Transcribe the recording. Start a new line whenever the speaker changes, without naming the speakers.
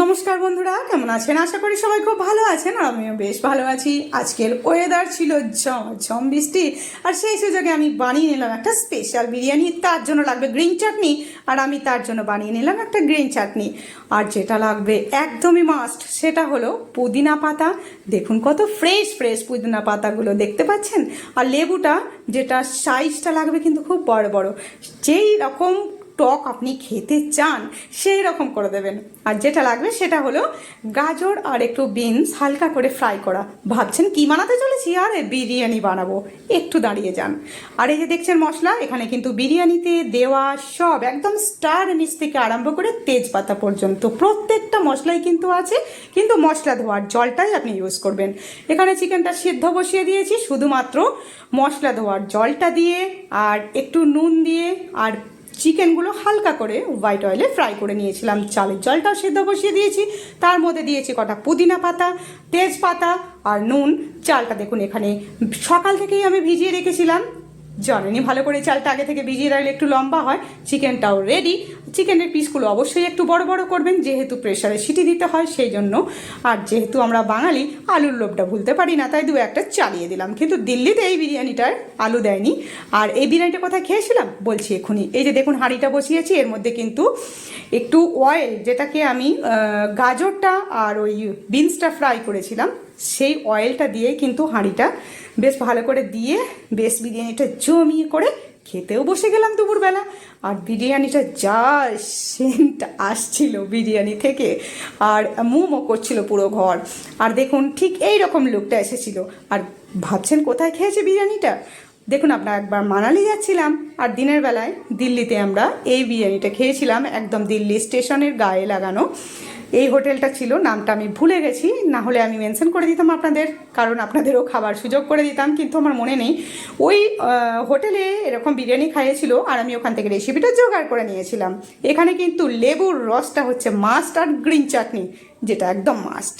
নমস্কার বন্ধুরা, কেমন আছেন? আশা করি সবাই খুব ভালো আছেন, আর আমিও বেশ ভালো আছি। আজকের ওয়েদার ছিল ঝম বৃষ্টি, আর সেই সুযোগে আমি বানিয়ে নিলাম একটা স্পেশাল বিরিয়ানি। তার জন্য লাগবে গ্রিন চাটনি, আর আমি তার জন্য বানিয়ে নিলাম একটা গ্রিন চাটনি। আর যেটা লাগবে একদমই মাস্ট, সেটা হলো পুদিনা পাতা। দেখুন কত ফ্রেশ ফ্রেশ পুদিনা পাতাগুলো দেখতে পাচ্ছেন। আর লেবুটা, যেটা সাইজটা লাগবে কিন্তু খুব বড় বড়, যেই রকম টক আপনি খেতে চান সেই রকম করে দেবেন। আর যেটা লাগবে সেটা হলো গাজর আর একটু বিনস হালকা করে ফ্রাই করা। ভাবছেন কি বানাতে চলেছি? আরে বিরিয়ানি বানাবো, একটু দাঁড়িয়ে যান। আর এই যে দেখছেন মশলা, এখানে কিন্তু বিরিয়ানিতে দেওয়া সব একদম স্টার নিচ থেকে আরম্ভ করে তেজপাতা পর্যন্ত প্রত্যেকটা মশলাই কিন্তু আছে, কিন্তু মশলা ধোয়ার জলটাই আপনি ইউজ করবেন। এখানে চিকেনটা সিদ্ধ বসিয়ে দিয়েছি, শুধুমাত্র মশলা ধোয়ার জলটা দিয়ে আর একটু নুন দিয়ে, আর চিকেনগুলো হালকা করে হোয়াইট অয়েলে ফ্রাই করে নিয়েছিলাম। চালের জলটাও সেদ্ধ বসিয়ে দিয়েছি, তার মধ্যে দিয়েছি কটা পুদিনা পাতা, তেজপাতা আর নুন। চালটা দেখুন এখানে সকাল থেকেই আমি ভিজিয়ে রেখেছিলাম, জানেনই ভালো করে চালটা আগে থেকে ভিজিয়ে রাখলে একটু লম্বা হয়। চিকেনটাও রেডি। চিকেনের পিসগুলো অবশ্যই একটু বড় বড় করবেন, যেহেতু প্রেসারে সিটি দিতে হয় সেই জন্য। আর যেহেতু আমরা বাঙালি, আলুর লোভটা ভুলতে পারি না, তাই দু একটা চালিয়ে দিলাম। কিন্তু দিল্লিতে এই বিরিয়ানিটায় আলু দেয়নি। আর এই বিরিয়ানিটা কোথায় খেয়েছিলাম বলছি এক্ষুনি। এই যে দেখুন হাঁড়িটা বসিয়েছি, এর মধ্যে কিন্তু একটু অয়েল, যেটাকে আমি গাজরটা আর ওই বিনসটা ফ্রাই করেছিলাম, সেই অয়েলটা দিয়ে কিন্তু হাঁড়িটা বেশ ভালো করে দিয়ে বেশ বিরিয়ানিটা জমিয়ে করে খেতেও বসে গেলাম দুপুরবেলা। আর বিরিয়ানিটা যা সেন্ট আসছিল বিরিয়ানি থেকে, আর মুমো করছিল পুরো ঘর। আর দেখুন ঠিক এই রকম লুকটা এসেছিল। আর ভাবছেন কোথায় খেয়েছে বিরিয়ানিটা? দেখুন, আমরা একবার মানালি যাচ্ছিলাম, আর দিনের বেলায় দিল্লিতে আমরা এই বিরিয়ানিটা খেয়েছিলাম। একদম দিল্লি স্টেশনের গায়ে লাগানো এই হোটেলটা ছিল, নামটা আমি ভুলে গেছি, না হলে আমি মেনশন করে দিতাম আপনাদের, কারণ আপনাদেরও খাবার সুযোগ করে দিতাম, কিন্তু আমার মনে নেই। ওই হোটেলে এরকম বিরিয়ানি খাইয়েছিল, আর আমি ওখান থেকে রেসিপিটা জোগাড় করে নিয়েছিলাম। এখানে কিন্তু লেবুর রসটা হচ্ছে মাস্ট, আর গ্রিন চাটনি যেটা একদম মাস্ট।